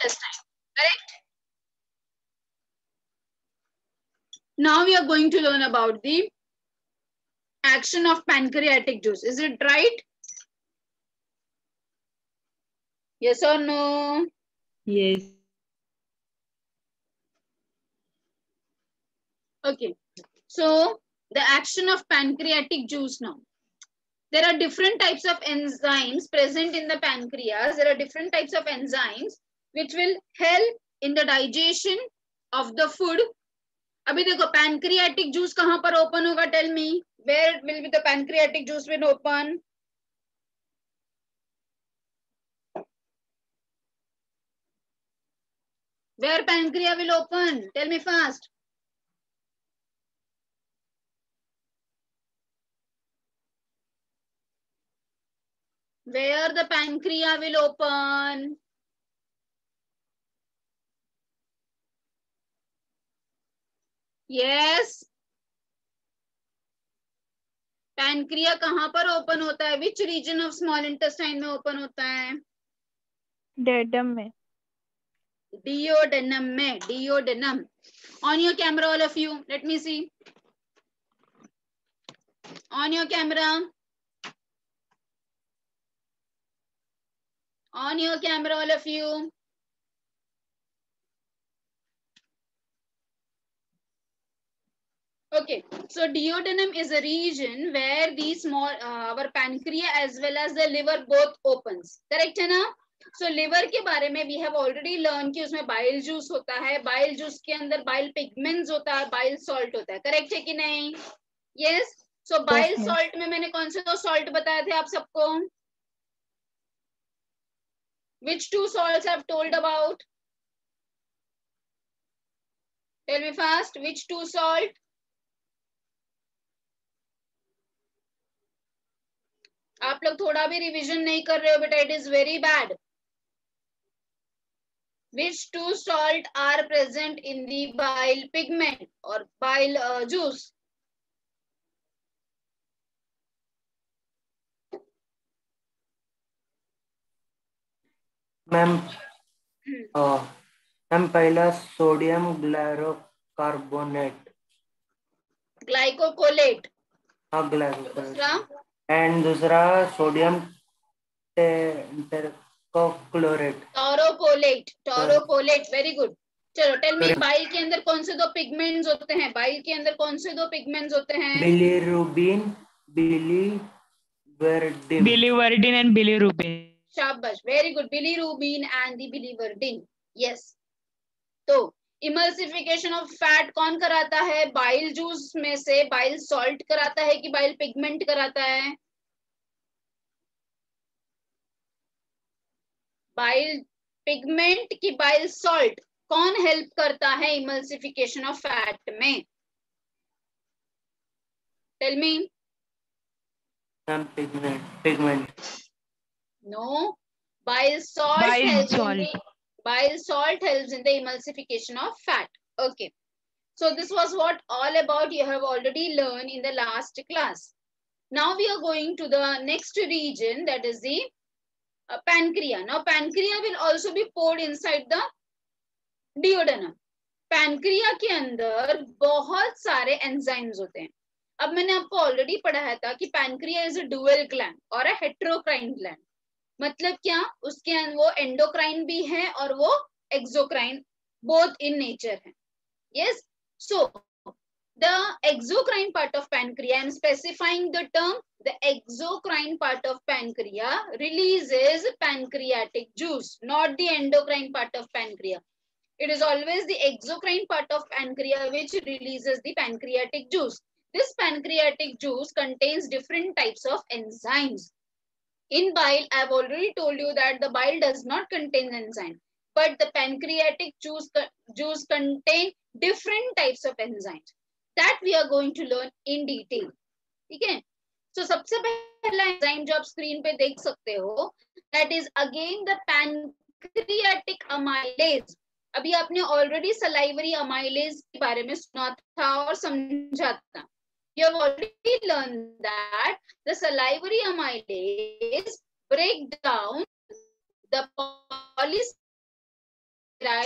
intestine. Correct? Now we are going to learn about the action of pancreatic juice. Is it right? Yes or no? Yes. Okay. So the action of pancreatic juice now. There are different types of enzymes present in the pancreas. There are different types of enzymes which will help in the digestion of the food. अभी देखो pancreatic juice कहाँ पर open होगा? Tell me. Where will be the pancreatic juice will open? Where pancreas will open? Tell me fast. Where the pancreas will open? Yes. Pancreas कहाँ पर open होता है? Which region of small intestine में open होता है? Duodenum में. Duodenum में. Duodenum. On your camera all of you. Let me see. On your camera. On your camera all of you. Okay, so duodenum is a region where the small our pancreas as well as the liver both opens. Correct है ना? So liver के बारे में we have already learned कि उसमें bile juice होता है. Bile juice के अंदर bile pigments होता है, bile salt होता है. Correct है कि नहीं? Yes. So bile salt में मैंने कौन से दो salt बताए थे आप सबको? Which two salts I've told about? Tell me fast. Which two salt? आप लोग थोड़ा भी रिवीजन नहीं कर रहे हो बेटा. It is very bad. Which two salt are present in the bile pigment or bile juice? Ma'am ma'am पहला सोडियम ग्लाइकोकार्बोनेट. ग्लाइकोकोलेट. हाँ ग्लाइकोकोलेट. एंड दूसरा sodium taurocholate. Taurocholate. Taurocholate. Very good. चलो टेल मी बाइल के अंदर कौन से दो pigments होते हैं? बाइल के अंदर कौन से दो पिगमेंट्स होते हैं? Bilirubin, biliverdin. Biliverdin and bilirubin. शाबाश. Very good. Bilirubin and the biliverdin. Yes. तो इमल्सिफिकेशन ऑफ फैट कौन कराता है? बाइल जूस में से बाइल सॉल्ट कराता है कि बाइल पिगमेंट कराता है? बाइल पिगमेंट की बाइल सॉल्ट कौन हेल्प करता है इमल्सिफिकेशन ऑफ फैट में? Tell me. Pigment. No. Bile salt helps in the emulsification of fat. Okay. So this was what all about you have already learned in the last class. Now we are going to the next region, that is the pancreas. Now pancreas will also be poured inside the duodenum. Pancreas के अंदर बहुत सारे enzymes होते हैं. अब मैंने आपको already पढ़ाया था कि pancreas is a dual gland और a heterocrine gland. मतलब क्या? उसके अंदर वो एंडोक्राइन भी है और वो एक्सोक्राइन, बोथ इन नेचर है. Yes. So the exocrine part of pancreas, I am specifying the term. The exocrine part of pancreas releases pancreatic juice, not the endocrine part of pancreas. It is always the exocrine part of pancreas which releases the pancreatic juice. This pancreatic juice contains different types of enzymes. In bile, I have already told you that the bile does not contain enzyme, but the pancreatic juice contain different types of enzymes that we are going to learn in detail. ठीक है? So सबसे पहला enzyme जो आप screen पे देख सकते हो, that is again the pancreatic amylase. अभी आपने already salivary amylase के बारे में सुना था और समझा था. You have already learned that the salivary amylase break down the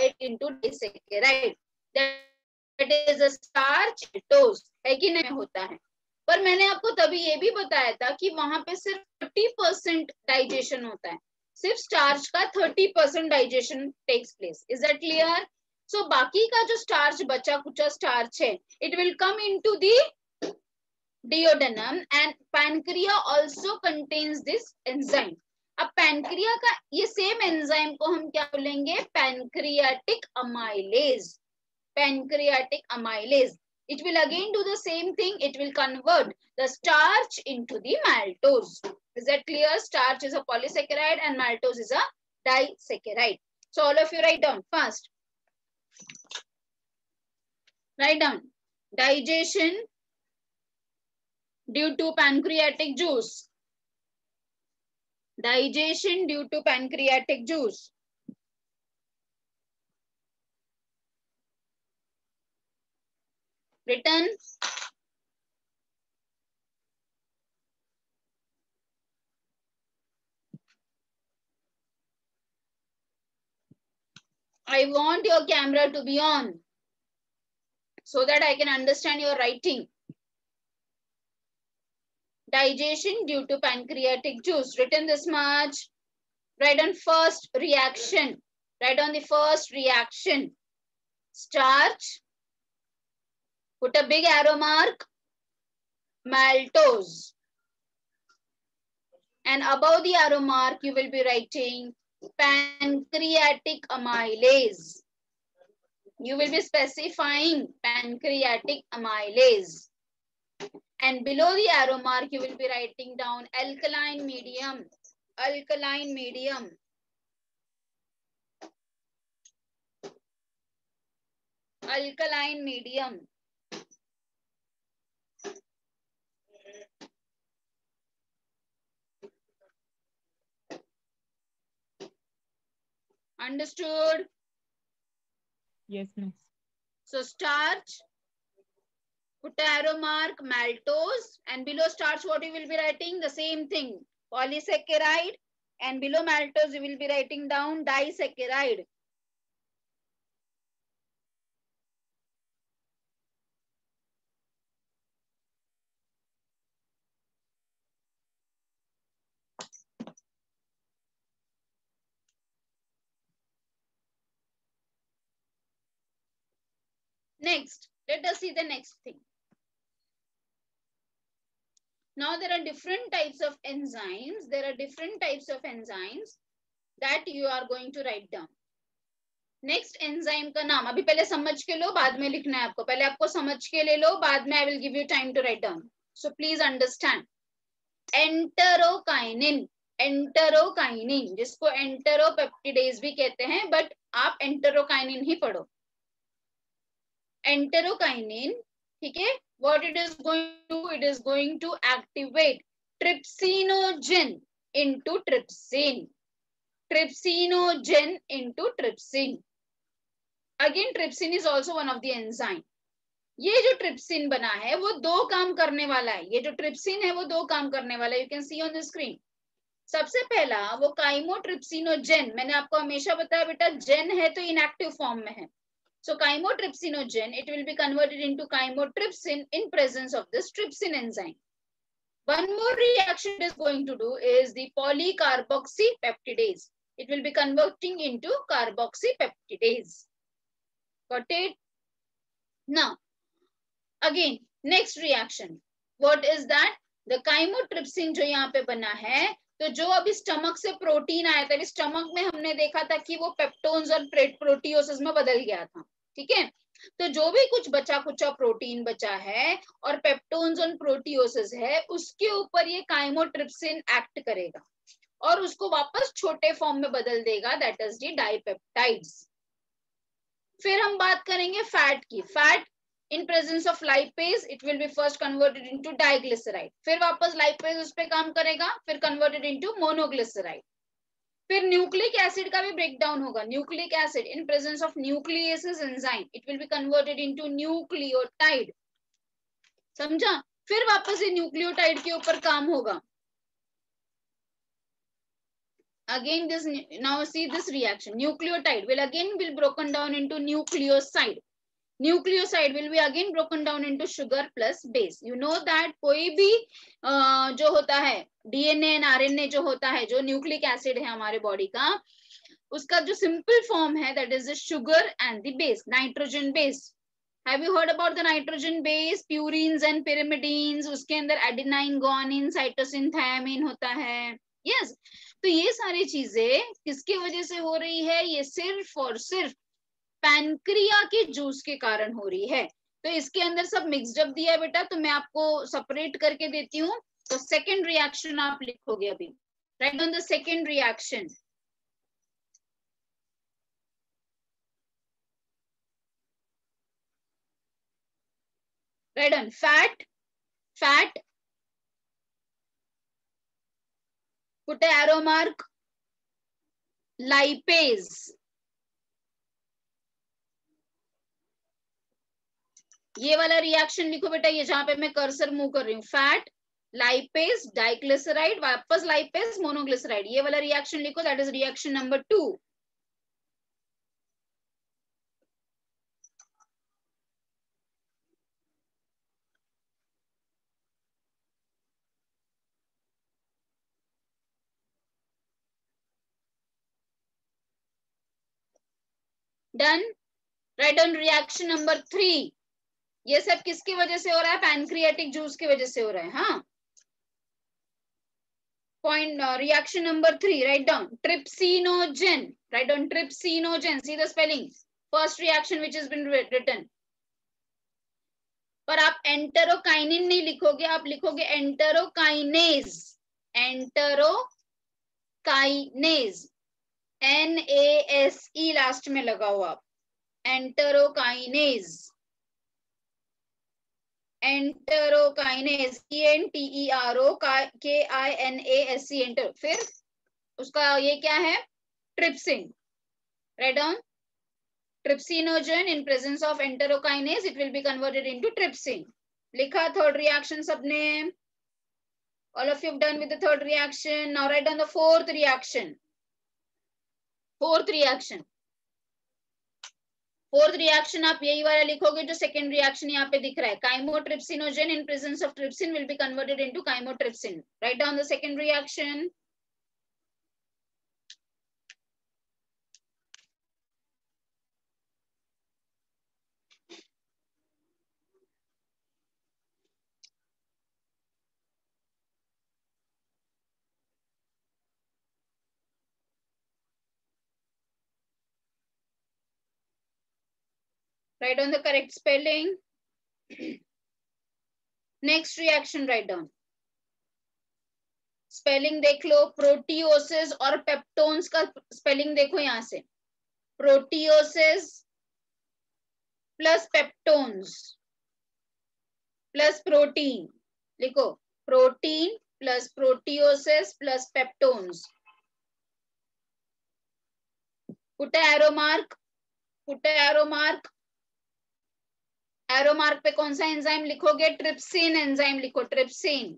died into disaccharide, that is a starch toes, है कि नहीं होता है। पर मैंने आपको तभी ये भी बताया था कि वहां पे सिर्फ 30% डाइजेशन होता है, सिर्फ स्टार्च का 30% digestion takes place. Is that clear? So बाकी का जो स्टार्च, बचा कुचा स्टार्च है, it will come into the duodenum and pancreas also contains this enzyme. अब पैनक्रिया का ये सेम एंजाइम को हम क्या बोलेंगे? Pancreatic amylase, pancreatic amylase. It will again do the same thing. It will convert the starch into the maltose. Is that clear? Starch is a polysaccharide and maltose is a disaccharide. So all of you write down fast. Write down. Digestion due to pancreatic juice. Digestion due to pancreatic juice. Written. I want your camera to be on so that I can understand your writing. Digestion due to pancreatic juice. Written this much. Write on first reaction. Write on the first reaction. Starch. Put a big arrow mark. Maltose. And above the arrow mark, you will be writing pancreatic amylase. You will be specifying pancreatic amylase. And below the arrow mark, you will be writing down alkaline medium. Alkaline medium. Alkaline medium. Understood? Yes, miss. So starch, put arrow mark, maltose, and below starch what you will be writing? The same thing, polysaccharide, and below maltose you will be writing down disaccharide. Next, let us see the next thing. Now there are different types of enzymes. There are different types of enzymes that you are going to write down. Next enzyme का नाम अभी पहले समझ के लो, बाद में लिखना है आपको. पहले आपको समझ के ले लो, बाद में I will give you time to write down. So please understand. Enterokinin. Enterokinin, जिसको enteropeptidase भी कहते हैं, but आप enterokinin ही पढ़ो. Enterokinin, ठीक है? What it is going to do? It is going to activate trypsinogen into trypsin. Trypsinogen into trypsin. Again, trypsin is also one of the enzyme. ये जो trypsin बना है वो दो काम करने वाला है. ये जो trypsin है वो दो काम करने वाला है. You can see on the screen. सबसे पहला वो chymotrypsinogen. मैंने आपको हमेशा बताया बेटा, gen है तो inactive form में है. So chymotrypsinogen, it will be converted into chymotrypsin in presence of this trypsin enzyme. One more reaction it is going to do is the polycarboxypeptidase. It will be converting into carboxypeptidase. Got it? Now, again, next reaction. What is that? The chymotrypsin जो यहाँ पे बना है, तो जो अभी stomach से protein आया था, अभी स्टमक में हमने देखा था कि वो पेप्टोन्स और प्रोटियोसिस में बदल गया था. ठीक है? तो जो भी कुछ बचा कुचा प्रोटीन बचा है और पेप्टोन्स और प्रोटियोसिस है, उसके ऊपर ये काइमोट्रिप्सिन एक्ट करेगा और उसको वापस छोटे फॉर्म में बदल देगा, दैट इज दी डाइपेप्टाइड्स. फिर हम बात करेंगे फैट की. Fat in presence of lipase, it will be first converted into diglyceride. फिर वापस lipase उस पे काम करेगा, फिर converted into monoglyceride. फिर न्यूक्लिक एसिड का भी ब्रेकडाउन होगा. Nucleic acid in presence of nucleases enzyme, it will be converted into nucleotide. समझा? फिर वापस ये न्यूक्लियोटाइड के ऊपर काम होगा. Again, this now see this reaction. Nucleotide will again be broken down into nucleoside. Nucleoside will be again broken down into sugar plus base. You know that कोई भी जो होता है DNA and RNA जो होता है, जो न्यूक्लिक एसिड है हमारे बॉडी का, उसका जो सिंपल फॉर्म है that is the sugar and the base, nitrogen base. Have you heard about the nitrogen base, purines and pyrimidines? उसके अंदर adenine, guanine, cytosine, thiamine होता है. Yes. तो ये सारी चीजें किसकी वजह से हो रही है? ये सिर्फ और सिर्फ पैनक्रिया के जूस के कारण हो रही है. तो इसके अंदर सब मिक्स्ड अप दिया है बेटा, तो मैं आपको सेपरेट करके देती हूँ. तो सेकेंड रिएक्शन आप लिखोगे अभी. Right on the second reaction. Right on fat. put a arrow mark. Lipase. ये वाला रिएक्शन लिखो बेटा, ये जहां पे मैं कर्सर मूव कर रही हूँ. फैट, लाइपेज, डाइग्लिसराइड, वापस लाइपेज, मोनोग्लिसराइड. ये वाला रिएक्शन लिखो, that is reaction number 2. Done. Right on reaction number 3. ये सब किसकी वजह से हो रहा है? पैनक्रियाटिक जूस की वजह से हो रहा है. हाँ. Point reaction number 3. Write down trypsinogen. Write down trypsinogen. See the spelling. First reaction which has been written. पर आप एंटेरोकाइनिन नहीं लिखोगे, आप लिखोगे एंटेरोकाइनेज. एंटेरोकाइनेज. NASE लास्ट में लगाओ आप. एंटेरोकाइनेज. एंटेरोकाइनेज. ENTEROKINASE. एंटर. फिर उसका ये क्या है? Trypsin. Write down. Trypsinogen in presence of enterokinase, it will be converted into trypsin. लिखा third reaction सबने. All of you have done with the third reaction. Now write down the fourth reaction. Fourth reaction आप यही वाला लिखोगे जो second reaction यहाँ पे दिख रहा है. Chymotrypsinogen in presence of trypsin will be converted into chymotrypsin. Write down the second reaction. Write down the correct spelling. Next reaction write down. Spelling देख लो. प्रोटियोसिस और पेप्टोन्स का स्पेलिंग देखो यहां से. Proteoses plus peptones plus protein. लिखो protein plus proteoses plus peptones. Put arrow mark. Put arrow mark. Arrow mark पे कौन सा एंजाइम लिखोगे? ट्रिप्सिन एंजाइम लिखो. Trypsin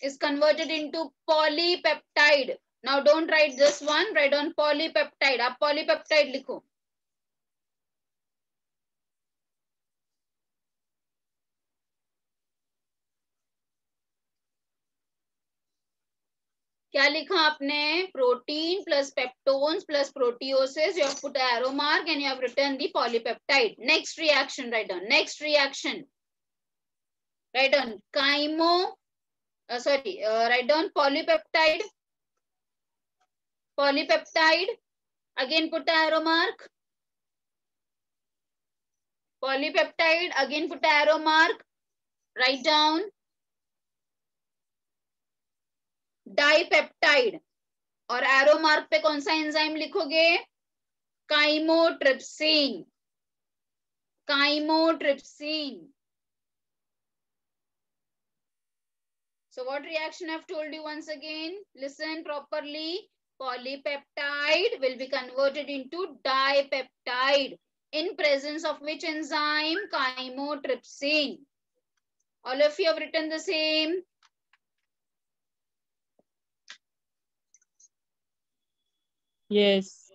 is converted into polypeptide. Now don't write this one, write on polypeptide. आप polypeptide लिखो. क्या लिखा आपने? Protein plus peptones plus proteoses. You have put an arrow mark and you have written the polypeptide. Next reaction write down. Next reaction write down write down polypeptide. Polypeptide. Again put an arrow mark. Polypeptide. Again put an arrow mark. Write down dipeptide. और arrow mark पे कौन सा enzyme लिखोगे? Chymotrypsin. Chymotrypsin. So what reaction I've told you once again? Listen properly. Polypeptide will be converted into dipeptide in presence of which enzyme? Chymotrypsin. All of you have written the same. Yes.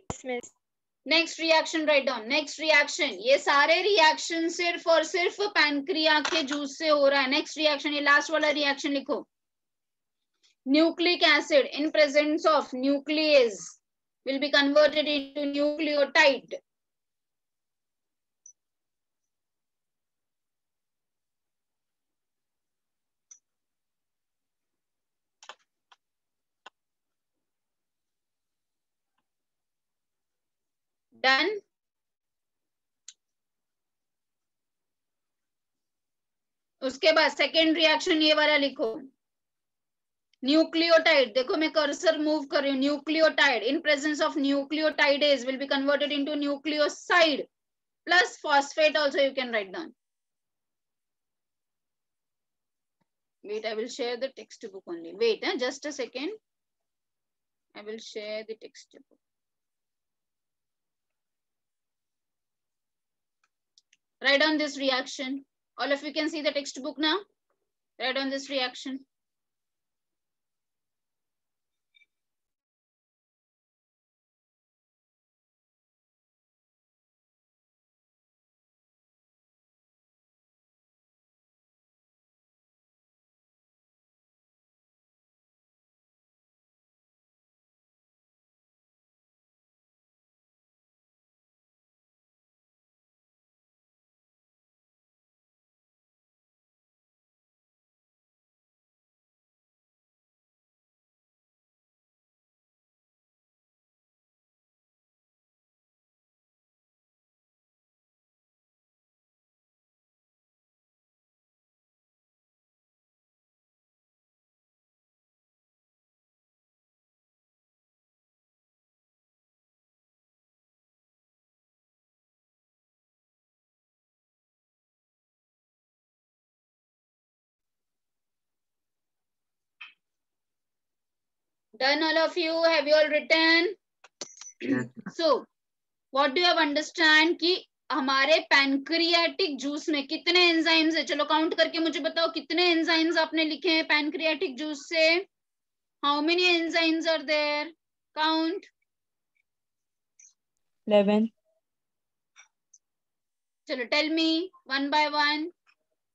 Next reaction write down. Next reaction, ये सारे reaction सिर्फ और सिर्फ pancreas के juice से हो रहा है. नेक्स्ट रिएक्शन, ये लास्ट वाला रिएक्शन लिखो. Nucleic acid in presence of nucleus will be converted into nucleotide. Done. उसके बाद सेकेंड रिएक्शन ये वाला लिखो. न्यूक्लियोटाइड, देखो मैं कर्सर मूव कर रही हूँ. Nucleotide in presence of nucleotidase will be converted into nucleoside plus phosphate. Also you can write down. Wait, I will share the textbook only. Wait, just a second. I will share the textbook. Write down this reaction. All of you can see the textbook now. Write down this reaction. Done, all of you? Have you all written? Yes. So, what do you have understand कि हमारे pancreatic juice में कितने enzymes है? चलो count करके मुझे बताओ कितने एंजाइम्स आपने लिखे हैं पैनक्रियाटिक जूस से. How many enzymes are there? Count. 11. चलो tell me one by one.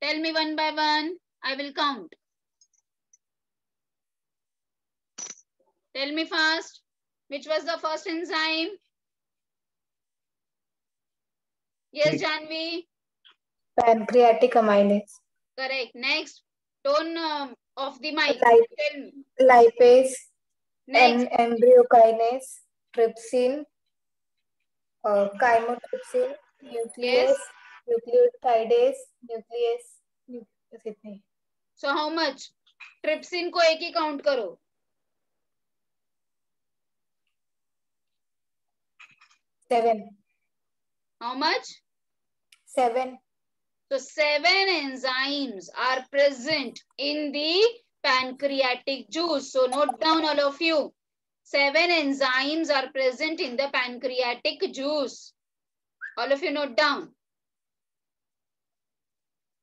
Tell me one by one. I will count. Tell me fast. Which was the first enzyme? Yes, Janvi. Pancreatic amylase. Correct. Next. Tone of the mic. Tell me. Lipase. Next. Embryokinase. Trypsin. Chymotrypsin. Nuclease. Yes. Nucleotidase. Nuclease. So how much? Trypsin को एक ही count करो. 7. How much? 7. So 7 enzymes are present in the pancreatic juice. So note down all of you. 7 enzymes are present in the pancreatic juice. All of you note down.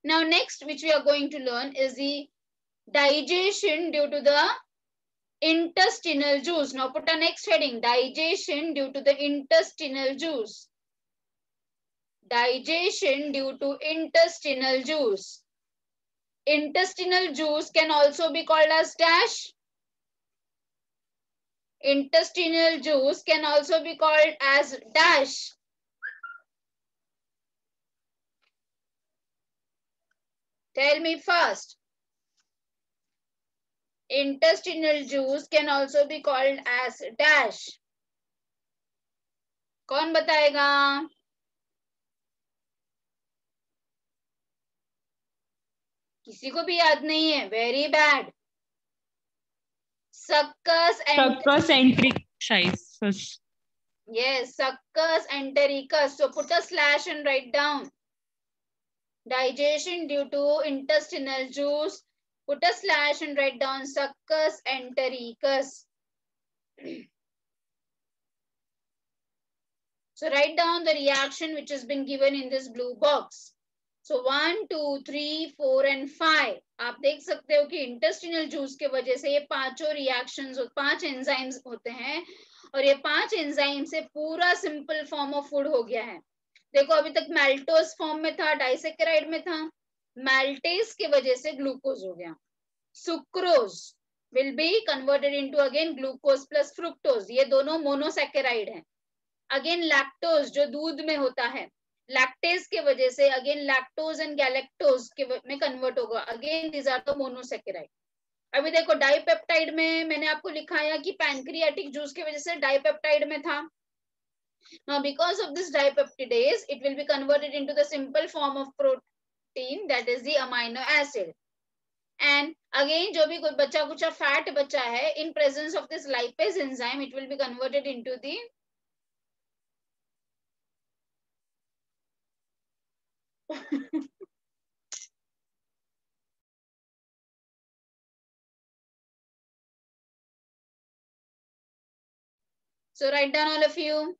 Now next which we are going to learn is the digestion due to the intestinal juice. Now put a next heading. Digestion due to the intestinal juice. Digestion due to intestinal juice. Intestinal juice can also be called as dash. Intestinal juice can also be called as dash. Tell me first. Intestinal juice can also be called as dash. कौन बताएगा? किसी को भी याद नहीं है. Very bad. Succus entericus. Yes, succus entericus. So put a slash and write down. Digestion due to intestinal juice. Put a slash and write down succus entericus. So write down the reaction which has been given in this blue box. So 1, 2, 3, 4 and 5. आप देख सकते हो कि intestinal juice के वजह से ये पांचों रिएक्शंस और 5 एंजाइम्स होते हैं और ये 5 एंजाइम से पूरा सिंपल फॉर्म ऑफ फूड हो गया है। देखो अभी तक मैल्टोज फॉर्म में था, डाइसेकेराइड में था, मैल्टेज की वजह से ग्लूकोज हो गया। Sucrose will be converted into again glucose plus fructose, ये दोनों मोनोसैकेराइड है। अगेन लैक्टोज जो दूध में होता है, लैक्टेज के वजह से अगेन लैक्टोज एंड गैलेक्टोज के में कन्वर्ट होगा, again these are the monosaccharide. अभी देखो डाइपेप्टाइड में मैंने आपको लिखाया कि पैनक्रियाटिक जूस की वजह से डाइपेप्टाइड में था। Now because of this dipeptidase it will be converted into the simple form of protein, that is the amino acid. And again जो भी कोई बचा कुचा फैट बचा है, in presence of this lipase enzyme it will be converted into the so write down all of you.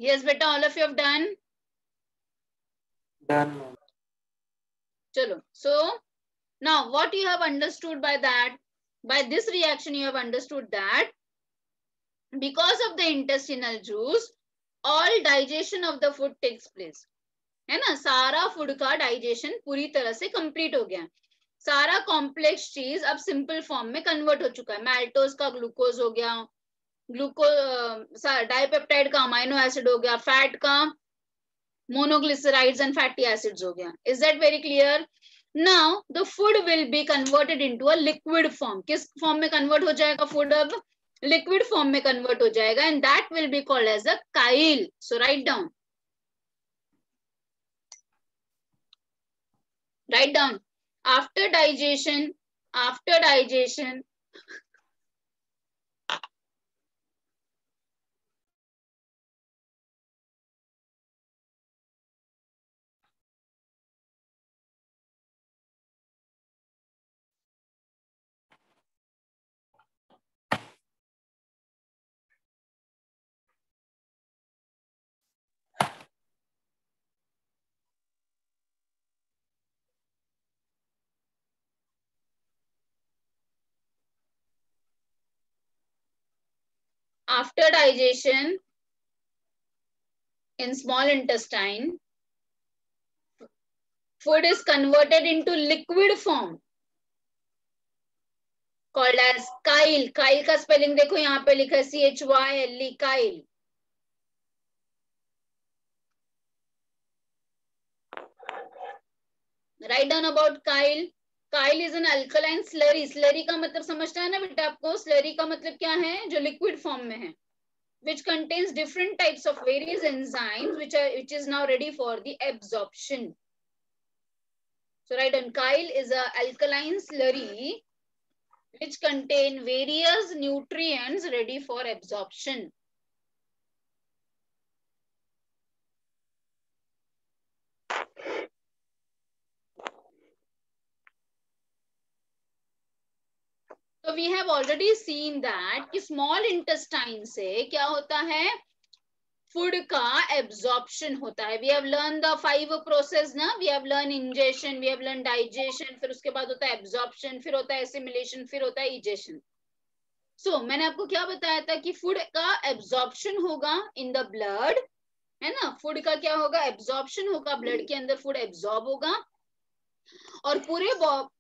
Yes beta, all of you have done. Done. Chalo, so now what you have understood by that, by this reaction you have understood that because of the intestinal juice all digestion of the food takes place, है ना। सारा food का digestion पूरी तरह से complete हो गया, सारा कॉम्प्लेक्स चीज अब सिंपल फॉर्म में कन्वर्ट हो चुका है। मैल्टोज का ग्लूकोज हो गया, डाइपेप्टाइड का अमाइनो एसिड हो गया, फैट का मोनोग्लिसराइड्स एंड फैटी एसिड्स हो गया। Is that very clear? Now the food will be converted into a liquid form. किस फॉर्म में कन्वर्ट हो जाएगा फूड? अब लिक्विड फॉर्म में कन्वर्ट हो जाएगा, and that will be called as a chyle. So write down, write down after digestion, after digestion after digestion in small intestine, food is converted into liquid form called as chyle. Chyle का spelling देखो यहाँ पे लिखा है CHYLE, chyle. Write down about chyle. Chyle is an alkaline slurry. Slurry का मतलब समझता है ना बेटा आपको? Slurry का मतलब क्या है? जो liquid form में है, which contains different types of various enzymes which is now ready for the absorption. So write down, chyle is a alkaline slurry which contain various nutrients ready for absorption. So we have already seen that कि small intestine से क्या होता है? Food का absorption होता है. We have learned the 5 process ना. We have learned ingestion, we have learned digestion, फिर उसके बाद होता है absorption, फिर होता है assimilation, फिर होता है egestion. So मैंने आपको क्या बताया था कि food का absorption होगा in the blood, है ना? Food का क्या होगा? Absorption होगा, blood के अंदर food absorb होगा और पूरे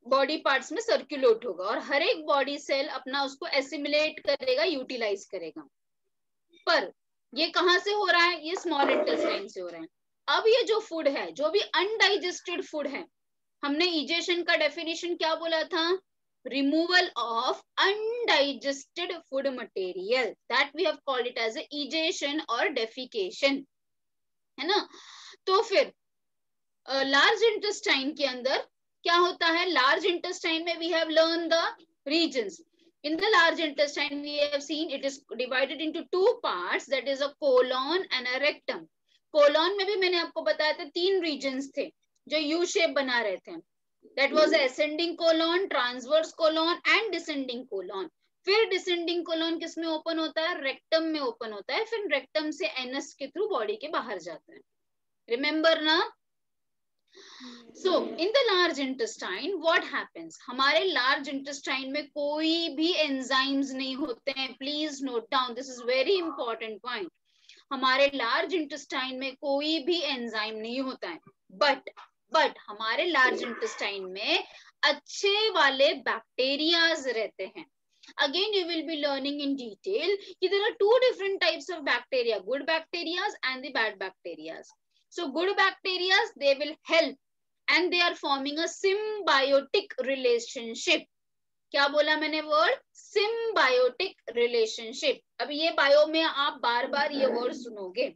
बॉडी पार्ट्स में सर्कुलेट होगा और हर एक बॉडी सेल अपना उसको एसिमिलेट करेगा, यूटिलाइज करेगा. पर ये कहां से हो रहा है? ये स्मॉल इंटेस्टाइन से हो रहा है. अब ये जो फूड है, जो भी अनडाइजेस्टेड फूड है, हमने इजेशन का डेफिनेशन क्या बोला था? Removal of undigested food material, that we have called it as egestion और डेफिकेशन, है ना? तो फिर लार्ज इंटेस्टाइन के अंदर क्या होता है? लार्ज इंटेस्टाइन में we have learn the regions. In the large intestine, we have seen it is divided into 2 parts, that is a colon and a rectum. Colon में भी मैंने आपको बताया था 3 regions थे जो U shape बना रहे थे. That was ascending colon, transverse colon and descending colon. फिर descending colon किस में open होता है? Rectum में open होता है. फिर rectum से anus के through body के बाहर जाता है. Remember ना? So in the large intestine what happens? हमारे large intestine में कोई भी enzymes नहीं होते हैं. Please note down, this is very important point. हमारे large intestine में कोई भी enzyme नहीं होता है. But हमारे large intestine में अच्छे वाले bacterias रहते हैं. Again you will be learning in detail कि there are 2 different types of bacteria, good bacteria and the bad bacteria. So good bacteria, they will help and they are forming a symbiotic relationship. क्या बोला मैंने word? Symbiotic relationship. अब ये bio में आप बार बार ये word सुनोगे.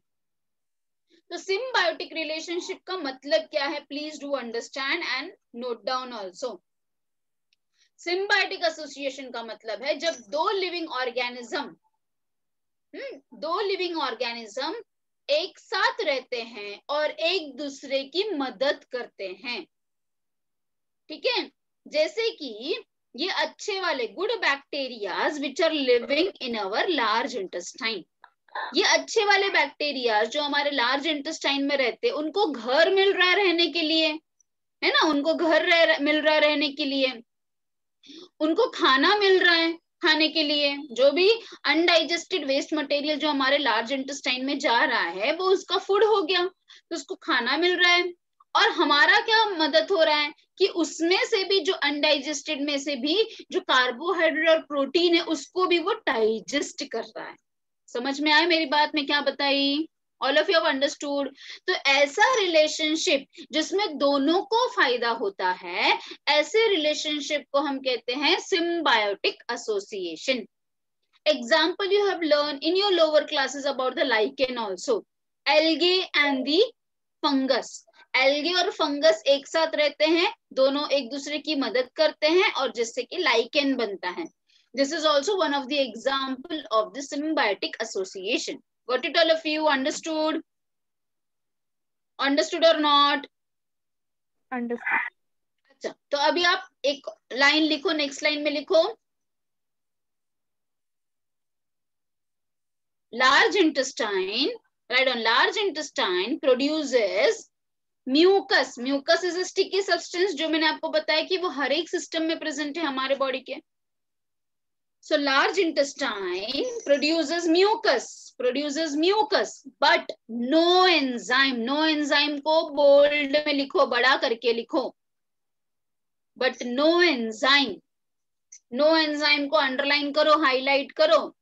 तो symbiotic relationship का मतलब क्या है? Please do understand and note down also. Symbiotic association का मतलब है जब दो living organism एक साथ रहते हैं और एक दूसरे की मदद करते हैं. ठीक है? जैसे कि ये अच्छे वाले good bacterias which are living in our large intestine. ये अच्छे वाले बैक्टीरियाज जो हमारे लार्ज इंटेस्टाइन में रहते हैं, उनको घर मिल रहा है रहने के लिए, है ना? उनको घर मिल रहा है रहने के लिए, उनको खाना मिल रहा है खाने के लिए. जो भी अनडाइजेस्टेड वेस्ट मटेरियल जो हमारे लार्ज इंटेस्टाइन में जा रहा है वो उसका फूड हो गया, तो उसको खाना मिल रहा है. और हमारा क्या मदद हो रहा है कि उसमें से भी जो अनडाइजेस्टेड में से भी जो कार्बोहाइड्रेट और प्रोटीन है उसको भी वो डाइजेस्ट कर रहा है. समझ में आया मेरी बात में क्या बताई? All of you have understood. तो ऐसा रिलेशनशिप जिसमें दोनों को फायदा होता है, ऐसे रिलेशनशिप को हम कहते हैं symbiotic association. Example you have learn in your lower classes about the lichen also. Algae and the fungus. Algae और फंगस एक साथ रहते हैं, दोनों एक दूसरे की मदद करते हैं और जिससे कि लाइकेन बनता है. This is also one of the example of the symbiotic association. Got it all of you? Understood? Understood or not? Understood. अच्छा, तो अभी आप एक लाइन लिखो, नेक्स्ट लाइन में लिखो. Large intestine, right on, large intestine produces mucus. Mucus is a sticky substance जो मैंने आपको बताया कि वो हर एक सिस्टम में प्रेजेंट है हमारे बॉडी के. So large intestine produces mucus, but no enzyme. No enzyme को bold में लिखो, बड़ा करके लिखो. But no enzyme. No enzyme को underline करो, highlight करो.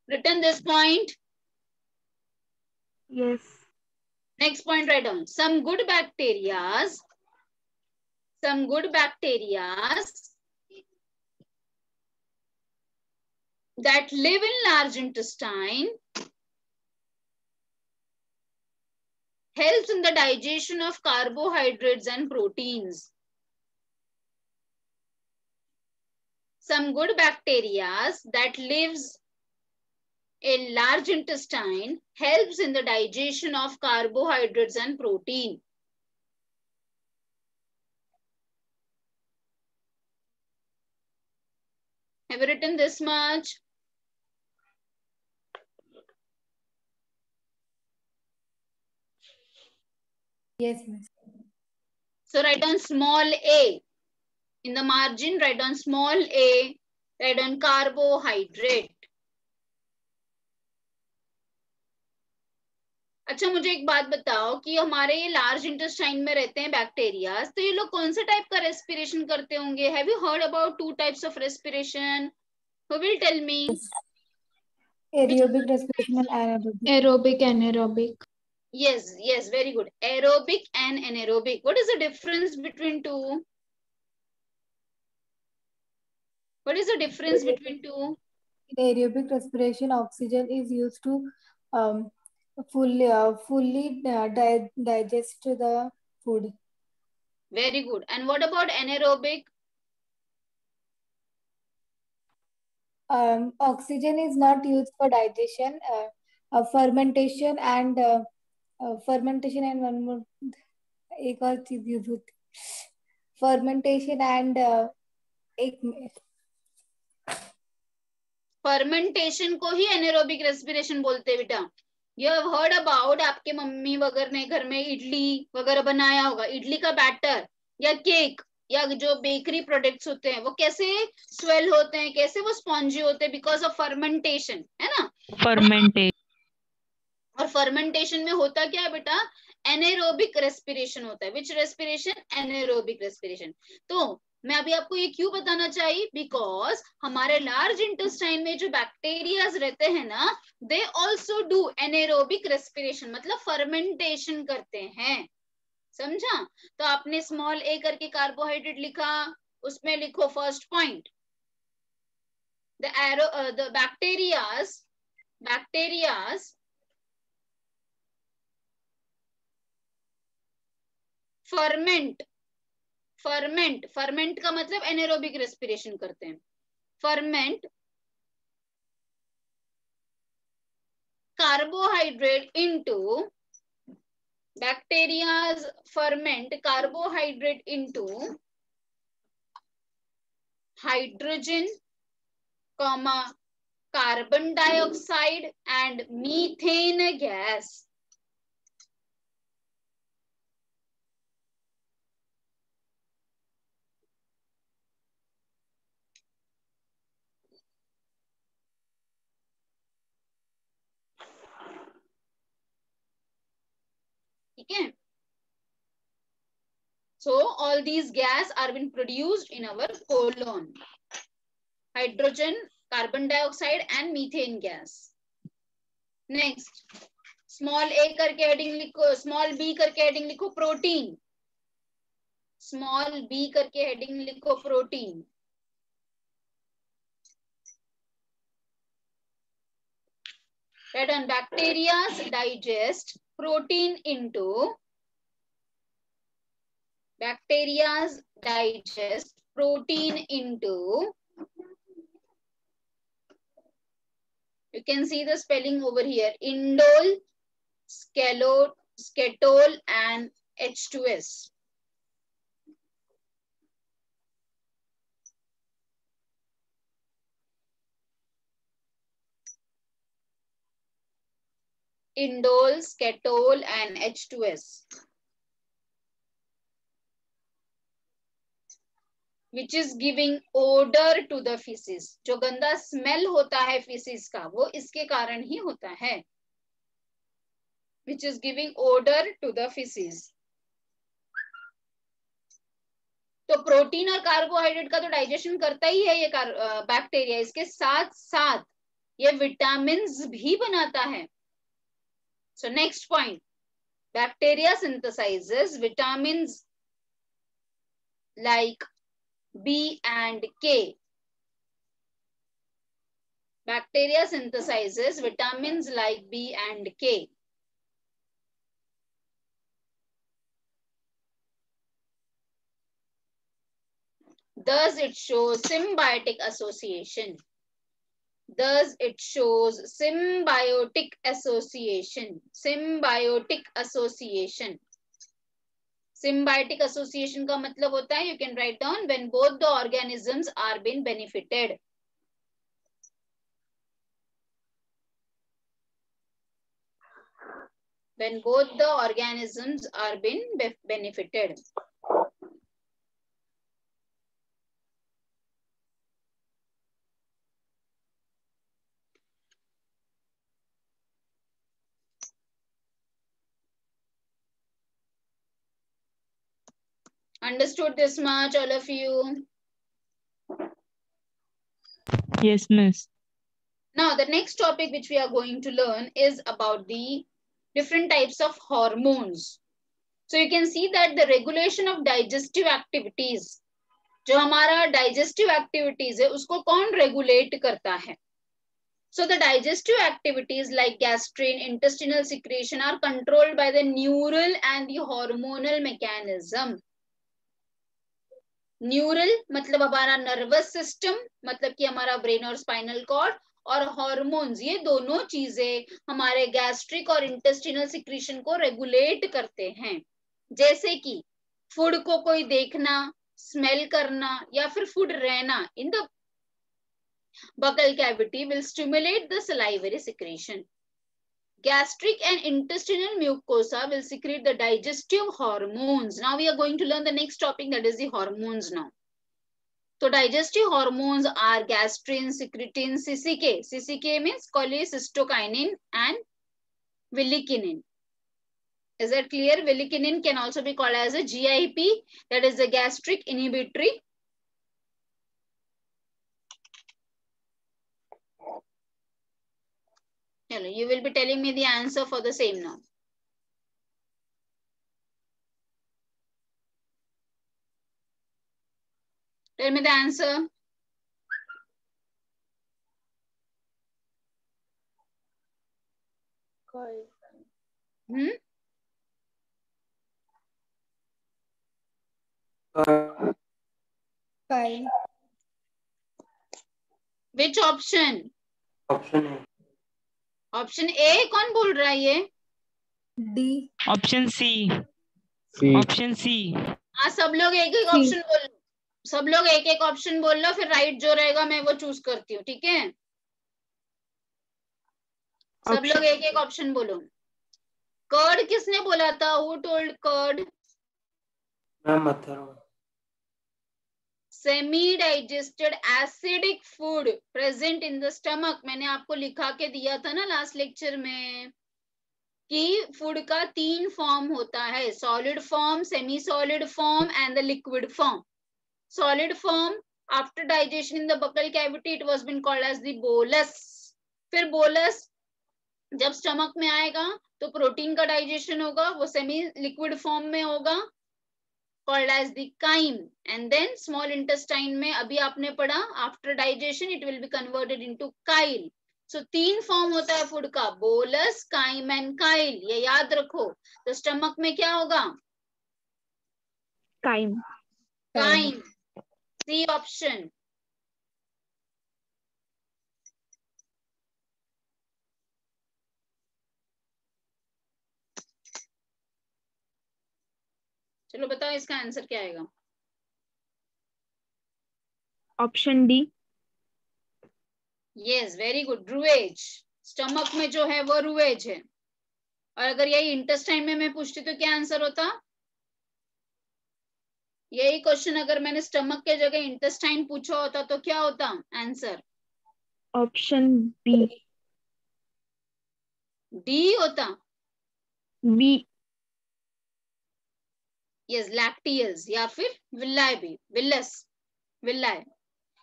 Written this point? Yes. Next point, write down. Some good bacteria that live in large intestine helps in the digestion of carbohydrates and proteins. Some good bacteria that lives in large intestine helps in the digestion of carbohydrates and protein. Have you written this much? Yes, miss. So write down small a. In the margin, write down small a. Write down carbohydrate. अच्छा, मुझे एक बात बताओ कि हमारे ये large intestine में रहते हैं बैक्टीरियाज, तो ये लोग कौन से टाइप का रेस्पिरेशन करते होंगे? Have you heard about 2 types of respiration? Who will tell me? Aerobic respiration and anaerobic. Aerobic, anaerobic. Yes, yes, very good. Aerobic and anaerobic. What is the difference between two? What is the difference between two? In aerobic respiration, oxygen is used to fully digest the food. Very good. And what about anaerobic? Oxygen is not used for digestion, fermentation and one more एक और चीज use होती, fermentation and एक fermentation को ही anaerobic respiration बोलते हैं बेटा. You have heard about, आपके मम्मी वगैरह ने घर में इडली वगैरह बनाया होगा. इडली का बैटर या केक या जो बेकरी प्रोडक्ट्स होते हैं वो कैसे स्वेल होते हैं, कैसे वो स्पॉन्जी होते हैं? बिकॉज ऑफ फर्मेंटेशन, है ना? Fermentation. और फर्मेंटेशन में होता क्या है बेटा? एनेरोबिक रेस्पिरेशन होता है. विच रेस्पिरेशन? Anaerobic respiration. तो मैं अभी आपको ये क्यों बताना चाहिए? बिकॉज हमारे लार्ज इंटेस्टाइन में जो बैक्टीरियाज रहते हैं ना, they also do anaerobic respiration, मतलब फर्मेंटेशन करते हैं. समझा? तो आपने स्मॉल ए करके कार्बोहाइड्रेट लिखा, उसमें लिखो first point, the bacterias ferment का मतलब एनेरोबिक रेस्पिरेशन करते हैं. Ferment carbohydrate into, bacterias ferment carbohydrate into hydrogen, carbon dioxide and methane gas. ठीक है? So all these gas are been produced in our colon. Hydrogen, carbon dioxide and methane gas. Next, small a करके heading लिखो, small b करके heading लिखो protein. Small b करके heading लिखो protein. Right on, bacteria digest protein into, you can see the spelling over here, indole, scatol and H2S. indoles, ketol and H2S. Which is giving odor to the feces. जो गंदा smell होता है feces का वो इसके कारण ही होता है. Which is giving odor to the feces. तो प्रोटीन और कार्बोहाइड्रेट का तो डाइजेशन करता ही है ये बैक्टीरिया. इसके साथ साथ ये विटामिन्स भी बनाता है. So next point, bacteria synthesizes vitamins like B and K. Bacteria synthesizes vitamins like B and K. Thus it shows symbiotic association. Thus it shows symbiotic association. Symbiotic association. Symbiotic association का मतलब होता है, you can write down, when both the organisms are being benefited. When both the organisms are being benefited. Understood this much, all of you? Yes, miss. Now, the next topic which we are going to learn is about the different types of hormones. So you can see that the regulation of digestive activities, जो हमारा digestive activities है, उसको कौन regulate करता है? So the digestive activities like gastrin, intestinal secretion are controlled by the neural and the hormonal mechanism. Neural मतलब हमारा nervous system, मतलब कि हमारा ब्रेन और स्पाइनल कॉर्ड, और हार्मोन्स, ये दोनों चीजें हमारे गैस्ट्रिक और इंटेस्टिनल सिक्रीशन को रेगुलेट करते हैं. जैसे कि फूड को कोई देखना, स्मेल करना या फिर फूड रहना इन the buccal cavity will stimulate the salivary secretion. Gastric and intestinal mucosa will secrete the digestive hormones. Now we are going to learn the next topic, that is the hormones now. So digestive hormones are gastrin, secretin, CCK. CCK means cholecystokinin and willikinin. Is that clear? Willikinin can also be called as a GIP, that is the gastric inhibitory. Hello, you will be telling me the answer for the same now. Tell me the answer. Kyle. Which option? Option A. Option A. कौन बोल रहा है ये? D. Option C. Option C. हाँ, सब लोग एक एक ऑप्शन बोल, सब लोग एक एक ऑप्शन बोल लो, फिर राइट जो रहेगा मैं वो चूज करती हूँ, ठीक है? सब लोग एक एक ऑप्शन बोलो. कर्ड किसने बोला था? Who told curd? Ma'am Atharva. Semi digested acidic food present in the stomach. मैंने आपको लिखा के दिया था ना लास्ट लेक्चर में कि फूड का 3 फॉर्म होता है, solid form, semi solid form and the liquid form. Solid form after digestion in the buccal cavity it was been called as the bolus. फिर बोलस जब स्टमक में आएगा तो प्रोटीन का डाइजेशन होगा, वो सेमी लिक्विड फॉर्म में होगा, called as the chyme, and then small intestine में अभी आपने पढ़ा after digestion it will be converted into chyle. So 3 form होता है फूड का, bolus, chyme and chyle. ये याद रखो. तो स्टमक में क्या होगा? Chyme. Chyme. C option. चलो बताओ इसका आंसर क्या आएगा? Option D. Yes, very good. Rugae. Stomach में जो है वो रूवेज है. और अगर यही इंटेस्टाइन में मैं पूछती तो क्या आंसर होता? यही क्वेश्चन अगर मैंने स्टमक के जगह इंटेस्टाइन पूछा होता तो क्या होता आंसर? Option B. डी होता। बी। यस, लैक्टियल्स या फिर विल्लाई भी, villus, villi.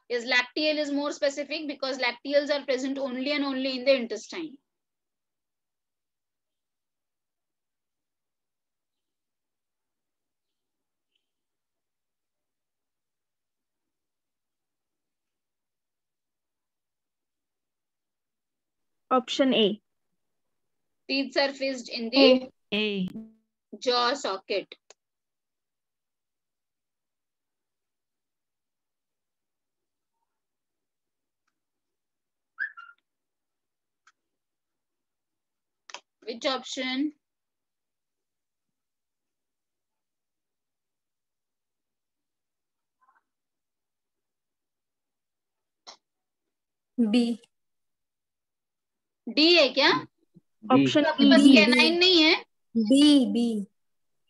Yes, lacteal is more specific because lacteals are present only and only in the intestine. Option A. Teeth are fixed in the A. jaw socket. Which option? B. D है क्या? Option आपके पास B. Canine नहीं है? B. B.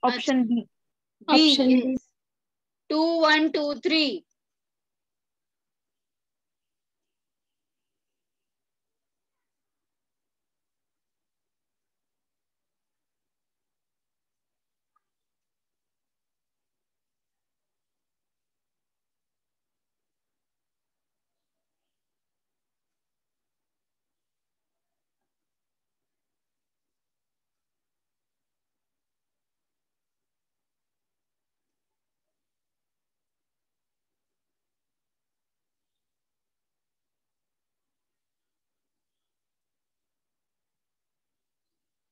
Option B. B. Option B. 2 1 2 3.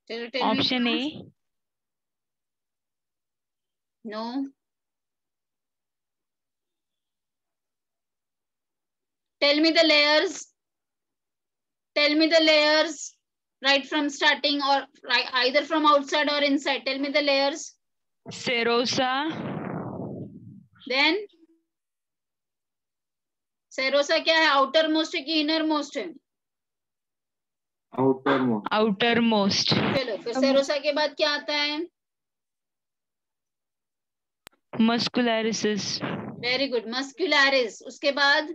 चलो tell me. Option A. No. Tell me the layers. Tell me the layers. Right from starting or right either from outside or inside. Tell me the layers. Serosa. Then serosa क्या है? Outer most है कि inner most है? Outer most. चलो फिर serosa के बाद क्या आता है? मस्कुलरिस। Very good, muscularis. उसके बाद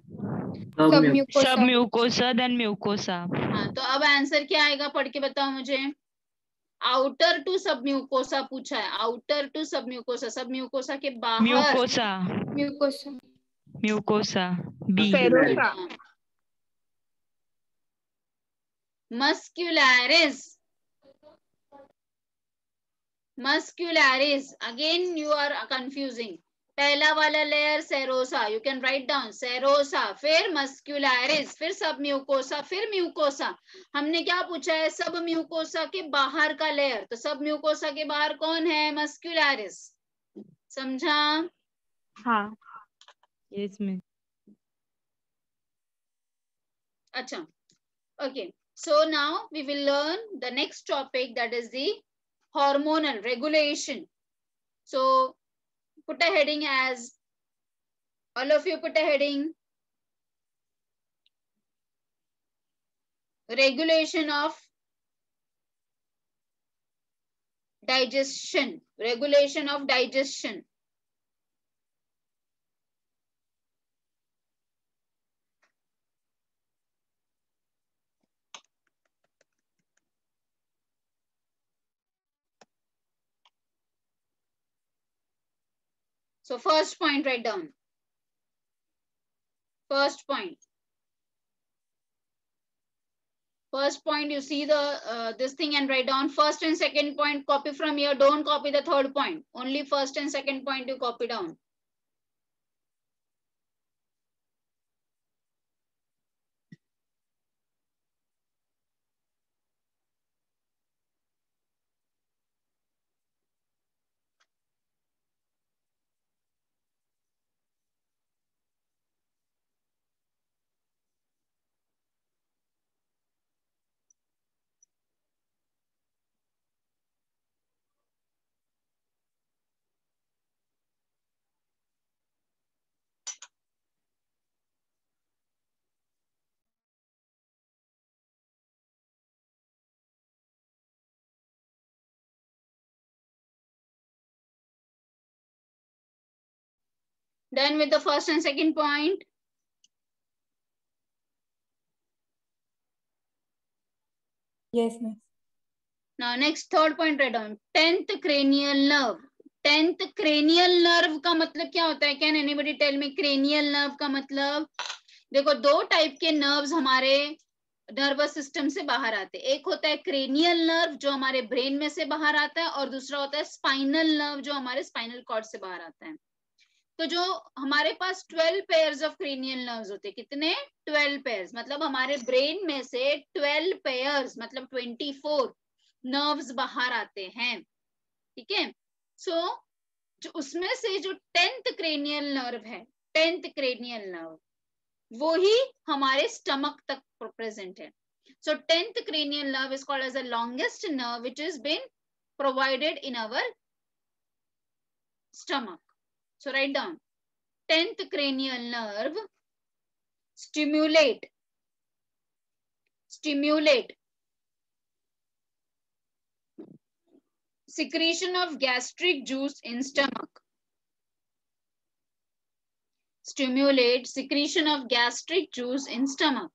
सब म्यूकोसा देन म्यूकोसा। हाँ, तो अब आंसर क्या आएगा? पढ़ के बताओ मुझे. आउटर टू सब म्यूकोसा पूछा है. Outer to submucosa, submucosa के बाहर. Mucosa. Mucosa. Mucosa B. Muscularis. Muscularis. Again you are confusing. पहला वाला layer serosa, you can write down serosa, फिर मस्क्यूलरिस, फिर सब म्यूकोसा, फिर म्यूकोसा. हमने क्या पूछा है? सब म्यूकोसा के बाहर का लेयर. तो सब म्यूकोसा के बाहर कौन है? मस्क्यूलरिस. समझा? हाँ। Yes miss. अच्छा, okay. So now we will learn the next topic, that is the hormonal regulation. So put a heading as, all of you put a heading, regulation of digestion. Regulation of digestion. So first point, write down. First point. First point, you see the this thing and write down first and second point. Copy from here. Don't copy the third point. Only first and second point you copy down. Done with the first and second point? Yes, miss. Now next third point write down. 10th cranial nerve. 10th cranial nerve का मतलब क्या होता है? Can anybody tell me cranial nerve का मतलब? देखो दो type के नर्व्स हमारे नर्वस सिस्टम से बाहर आते हैं. एक होता है क्रेनियल नर्व जो हमारे ब्रेन में से बाहर आता है, और दूसरा होता है स्पाइनल नर्व जो हमारे स्पाइनल कॉर्ड से बाहर आता है. तो जो हमारे पास 12 पेयर्स ऑफ क्रेनियल नर्व्स होते हैं. कितने? 12 पेयर्स. मतलब हमारे ब्रेन में से 12 पेयर्स मतलब 24 नर्व्स बाहर आते हैं. ठीक है. सो जो उसमें से जो 10th क्रेनियल नर्व है, 10th क्रेनियल नर्व वो ही हमारे स्टमक तक प्रेजेंट है. So 10th cranial nerve is called as the longest nerve which has been provided in our stomach. So write down 10th cranial nerve stimulate secretion of gastric juice in stomach. Stimulate secretion of gastric juice in stomach.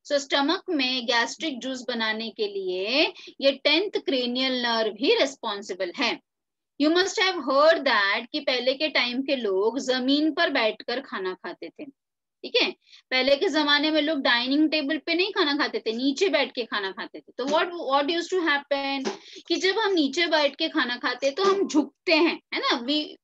So stomach में gastric juice बनाने के लिए ये 10th cranial nerve ही responsible है. You must have heard that कि पहले के time के लोग जमीन पर बैठकर खाना खाते थे. ठीक है. पहले के जमाने में लोग डाइनिंग टेबल पे नहीं खाना खाते थे, नीचे बैठ के खाना खाते थे. तो what used to happen कि जब हम नीचे बैठ के खाना खाते तो हम झुकते हैं, है ना.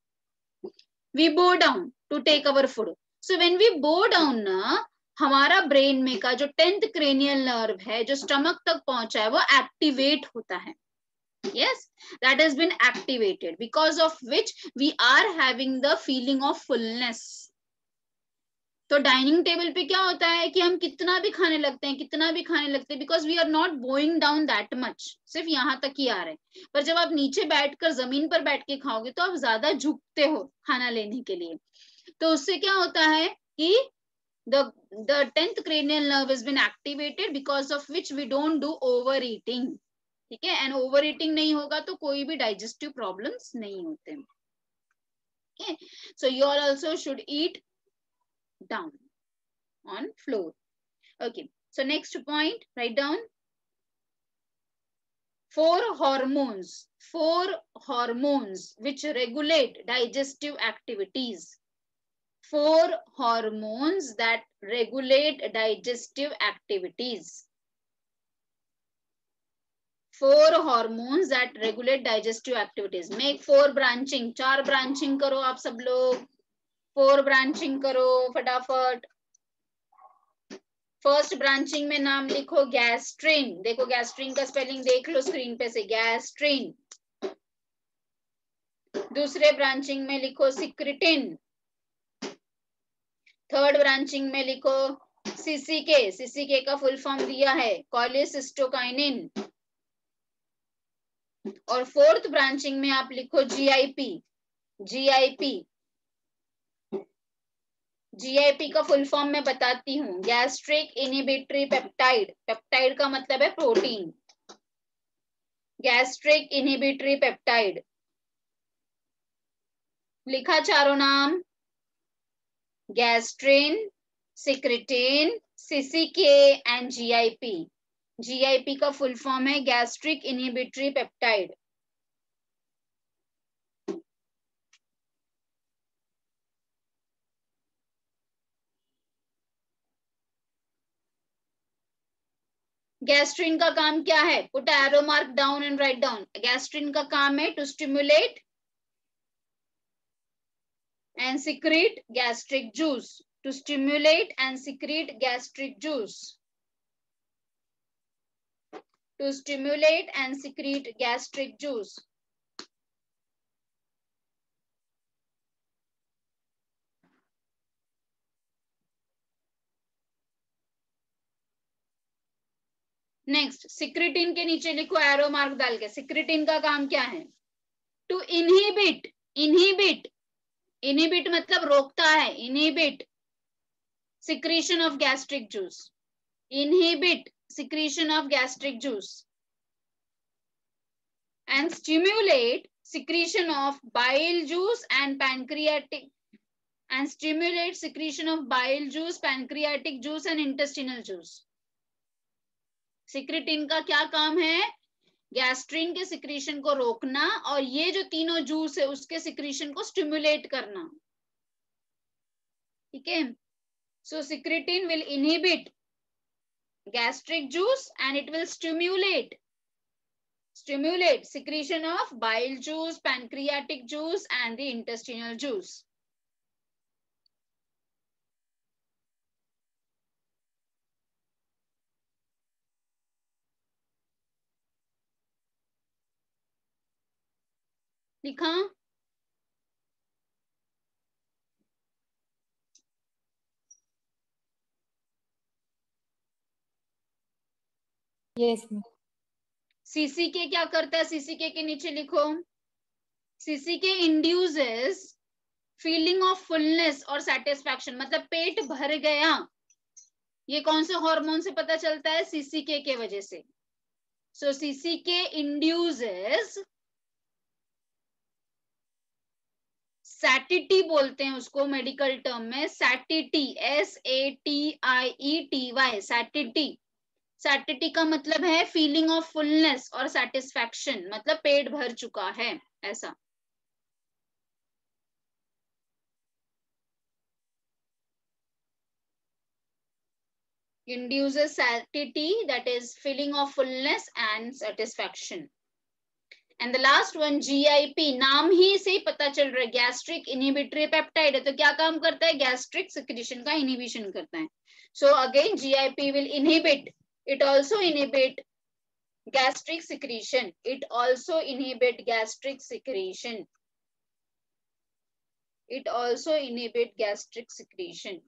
we bow down to take our food. So when we bow down ना, हमारा ब्रेन में का जो 10th cranial nerve है जो स्टमक तक पहुंचा है वो एक्टिवेट होता है. Yes, that has been activated because of which we are having the feeling of fullness. तो डाइनिंग टेबल पे क्या होता है कि हम कितना भी खाने लगते हैं because we are not going down that much, सिर्फ यहाँ तक ही आ रहे हैं. पर जब आप नीचे बैठकर जमीन पर बैठ के खाओगे तो आप ज्यादा झुकते हो खाना लेने के लिए. तो उससे क्या होता है कि the 10th cranial nerve has been activated because of which we don't do overeating. ठीक है. एंड ओवर ईटिंग नहीं होगा तो कोई भी डाइजेस्टिव प्रॉब्लम्स नहीं होते. Okay, so you all also should eat down on floor. Okay, so next point, write down 4 hormones which regulate digestive activities. 4 hormones that regulate digestive activities. 4 hormones that regulate digestive activities. Make 4 branching. 4 branching करो आप सब लोग. 4 branching करो फटाफट. First branching में नाम लिखो gastrin. देखो गैस्ट्रिन का स्पेलिंग देख लो स्क्रीन पे से, गैस्ट्रिन. दूसरे ब्रांचिंग में लिखो सिक्रिटिन. थर्ड ब्रांचिंग में लिखो सीसीके. सीसीके का फुल फॉर्म दिया है कोलिसिस्टोकाइनिन. और फोर्थ ब्रांचिंग में आप लिखो जीआईपी. जीआईपी का फुल फॉर्म मैं बताती हूँ. Gastric inhibitory peptide. पेप्टाइड का मतलब है प्रोटीन. Gastric inhibitory peptide. लिखा चारों नाम. Gastrin, secretin, CCK and GIP. GIP का फुल फॉर्म है गैस्ट्रिक इनहिबिटरी पेप्टाइड. गैस्ट्रिन का काम क्या है? Put arrow mark down and write down. Gastrin का काम है to stimulate and secrete gastric juice. To stimulate and secrete gastric juice. To stimulate and secrete gastric juice. Next secretin के नीचे लिखो एरो मार्क डाल के. सिक्रिटिन का काम क्या है? To inhibit. इनहिबिट मतलब रोकता है. Inhibit secretion of gastric juice. Inhibit secretion of gastric juice and stimulate secretion of bile juice and and stimulate secretion of bile juice, pancreatic juice and intestinal juice. Secretin का क्या काम है? Gastrin के secretion को रोकना और ये जो तीनों जूस है उसके सिक्रीशन को स्टिमुलेट करना. ठीक है. So secretin will inhibit gastric juice and it will stimulate secretion of bile juice, pancreatic juice and the intestinal juice. लिखा? Yes, ma'am. सीसीके क्या करता है? सीसीके के नीचे लिखो. सीसीके इंड्यूसेस फीलिंग ऑफ फुलनेस और सेटिस्फैक्शन, मतलब पेट भर गया. ये कौन से हार्मोन से पता चलता है? सीसीके के वजह से. सो सीसीके इंड्यूसेस सैटिटी बोलते हैं उसको मेडिकल टर्म में. सैटिटी, SATIETY, सैटिटी. सैटिटी का मतलब है फीलिंग ऑफ फुलनेस और सेटिस्फैक्शन, मतलब पेट भर चुका है ऐसा. Induces satiety, that is feeling of fullness and satisfaction. And the last one GIP, नाम ही से ही पता चल रहा है गैस्ट्रिक इनहिबिटरी पेप्टाइड है, तो क्या काम करता है? गैस्ट्रिक सिक्रीशन का इनहिबिशन करता है. So again GIP will inhibit. It also inhibit gastric secretion. It also inhibit gastric secretion. It also inhibit gastric secretion.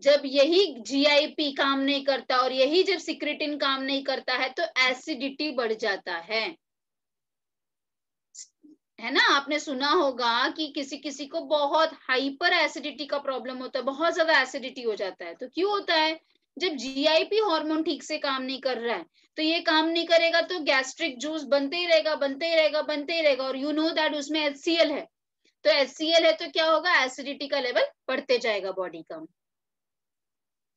जब यही GIP काम नहीं करता और यही जब सिक्रेटिन काम नहीं करता है तो एसिडिटी बढ़ जाता है ना. आपने सुना होगा कि किसी किसी को बहुत हाइपर एसिडिटी का प्रॉब्लम होता है, बहुत ज्यादा एसिडिटी हो जाता है. तो क्यों होता है? जब GIP हार्मोन ठीक से काम नहीं कर रहा है. तो ये काम नहीं करेगा तो गैस्ट्रिक जूस बनते ही रहेगा और यू नो दैट उसमें HCl है. तो HCl है तो क्या होगा? एसिडिटी का लेवल बढ़ते जाएगा बॉडी का.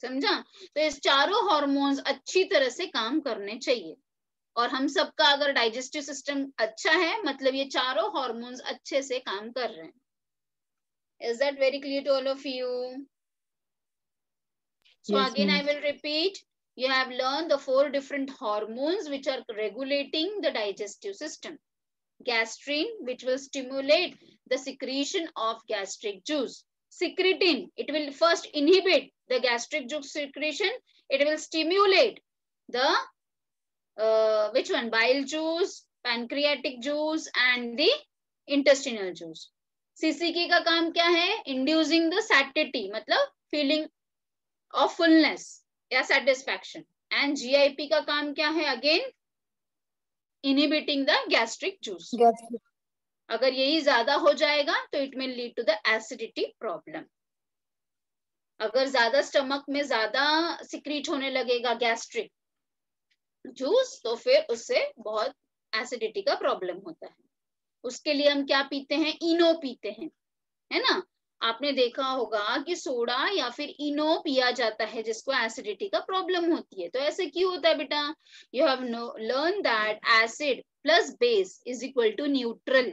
समझा? तो इस चारों हार्मोन्स अच्छी तरह से काम करने चाहिए और हम सबका अगर डाइजेस्टिव सिस्टम अच्छा है मतलब ये चारों हार्मोन्स अच्छे से काम कर रहे हैं. Is that very clear to all of you? So Yes, again I ma'am. will repeat, you have learned the 4 different hormones which are regulating the digestive system. Gastrin, which will stimulate the secretion of gastric juice. Secretin, it will first inhibit the gastric juice secretion. It will stimulate the which one? Bile juice, pancreatic juice and the intestinal juice. CCK का काम क्या है? Inducing the satiety, मतलब feeling of fullness या satisfaction. And GIP का काम क्या है? Again inhibiting the gastric juice. Gastric. अगर यही ज्यादा हो जाएगा तो it may lead to the acidity problem. अगर ज्यादा स्टमक में ज्यादा सिक्रीट होने लगेगा गैस्ट्रिक जूस तो फिर उससे बहुत एसिडिटी का प्रॉब्लम होता है. उसके लिए हम क्या पीते हैं? इनो पीते हैं, है ना. आपने देखा होगा कि सोडा या फिर इनो पिया जाता है जिसको एसिडिटी का प्रॉब्लम होती है. तो ऐसे क्यों होता है बेटा? You have learn that acid plus base is equal to neutral.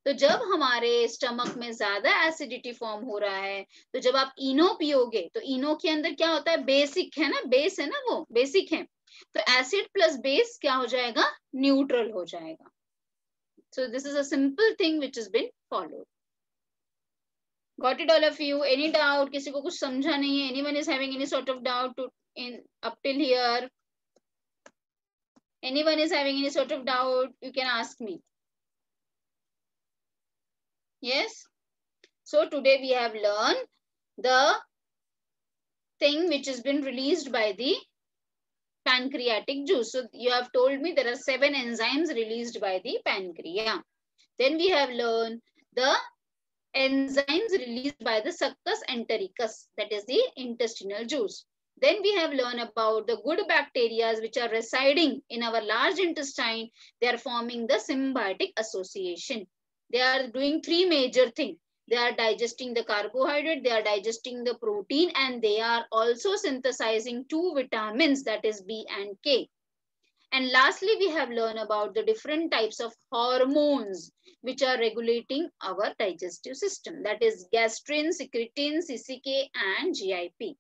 तो जब हमारे स्टमक में ज्यादा एसिडिटी फॉर्म हो रहा है तो जब आप इनो पियोगे तो इनो के अंदर क्या होता है? बेसिक है ना, बेस है ना, वो बेसिक है. तो एसिड प्लस बेस क्या हो जाएगा? न्यूट्रल हो जाएगा. So this is a simple thing which has been followed. Got it all of you? Any doubt? किसी को कुछ समझा नहीं है? Anyone is having any sort of doubt up till here? Anyone is having any sort of doubt? You can ask me. Yes? So today we have learned the thing which has been released by the pancreatic juice. So you have told me there are 7 enzymes released by the pancreas. Then we have learned the enzymes released by the succus entericus, that is the intestinal juice. Then we have learned about the good bacteria which are residing in our large intestine. They are forming the symbiotic association. They are doing 3 major things. They are digesting the carbohydrate, they are digesting the protein, and they are also synthesizing 2 vitamins, that is B and K. And lastly, we have learned about the different types of hormones which are regulating our digestive system. That is gastrin, secretin, CCK and GIP.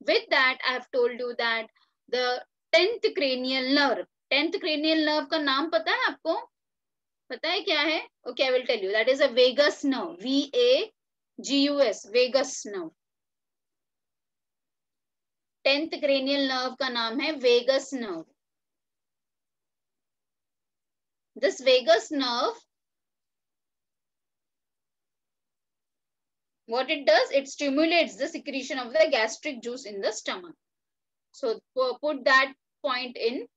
With that, I have told you that the 10th cranial nerve. 10th cranial nerve का नाम पता है आपको? पता है क्या है? Okay, I will tell you. That is a vagus nerve. VAGUS, vagus nerve. 10th cranial nerve का नाम है vagus nerve. This vagus nerve, what it does, it stimulates the secretion of the gastric juice in the stomach. So put that point in,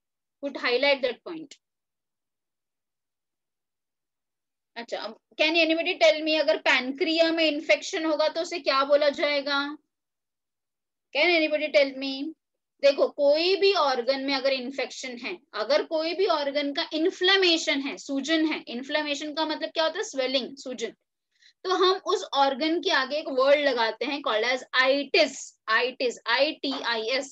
highlight that point. अच्छा, can anybody tell me अगर pancreas में infection होगा तो उसे क्या बोला जाएगा? Can anybody tell me? देखो, कोई भी ऑर्गन में अगर इन्फेक्शन है, अगर कोई भी ऑर्गन का इन्फ्लेमेशन है, सूजन है, इन्फ्लेमेशन का मतलब क्या होता है? स्वेलिंग, सूजन, तो हम उस ऑर्गन के आगे एक वर्ड लगाते हैं called as itis, itis, ITIS.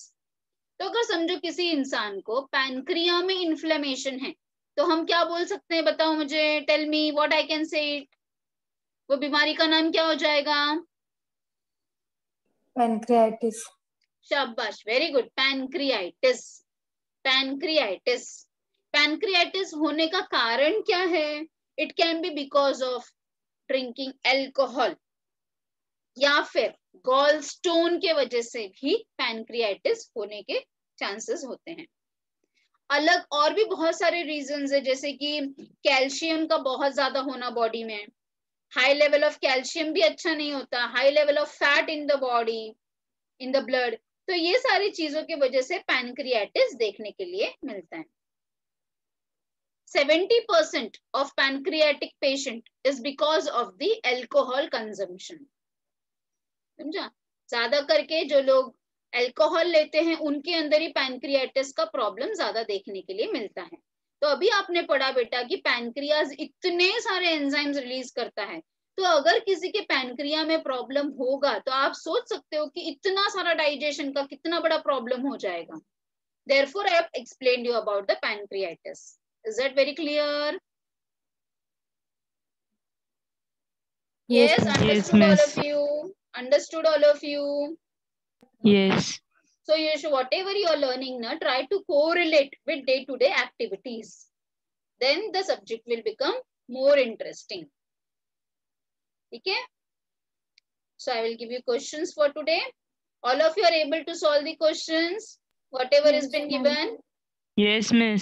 तो अगर समझो किसी इंसान को पैनक्रिया में इन्फ्लेमेशन है तो हम क्या बोल सकते हैं? बताओ मुझे, tell me what I can say it. वो बीमारी का नाम क्या हो जाएगा? पैनक्रियाटिस. शाबाश, very good, pancreatitis. Pancreatitis. Pancreatitis होने का कारण क्या है? It can be because of drinking alcohol या फिर गॉल स्टोन के वजह से भी पैनक्रियाटिस होने के चांसेस होते हैं. अलग और भी बहुत सारे रीजंस है, जैसे कि कैल्शियम का बहुत ज्यादा होना बॉडी में, हाई लेवल ऑफ कैल्शियम भी अच्छा नहीं होता, high level of fat in the body, in the blood, तो ये सारी चीजों की वजह से पैनक्रियाटिस देखने के लिए मिलता है. 70% of pancreatic patient is because of the alcohol consumption. समझा? ज्यादा करके जो लोग अल्कोहल लेते हैं उनके अंदर ही पैनक्रियाटिस का प्रॉब्लम ज्यादा देखने के लिए मिलता है. तो अभी आपने पढ़ा बेटा कि पैनक्रियाज इतने सारे एंजाइम्स रिलीज करता है, तो अगर किसी के पैनक्रिया में प्रॉब्लम होगा तो आप सोच सकते हो कि इतना सारा डाइजेशन का कितना बड़ा प्रॉब्लम हो जाएगा. Therefore, I have explained you about the pancreatitis. Is that very clear? Yes, understood all of you. Understood all of you. Yes. So you should, whatever you are learning now, try to correlate with day-to-day activities. Then the subject will become more interesting. Okay? So I will give you questions for today. All of you are able to solve the questions, whatever has been given. Yes, miss.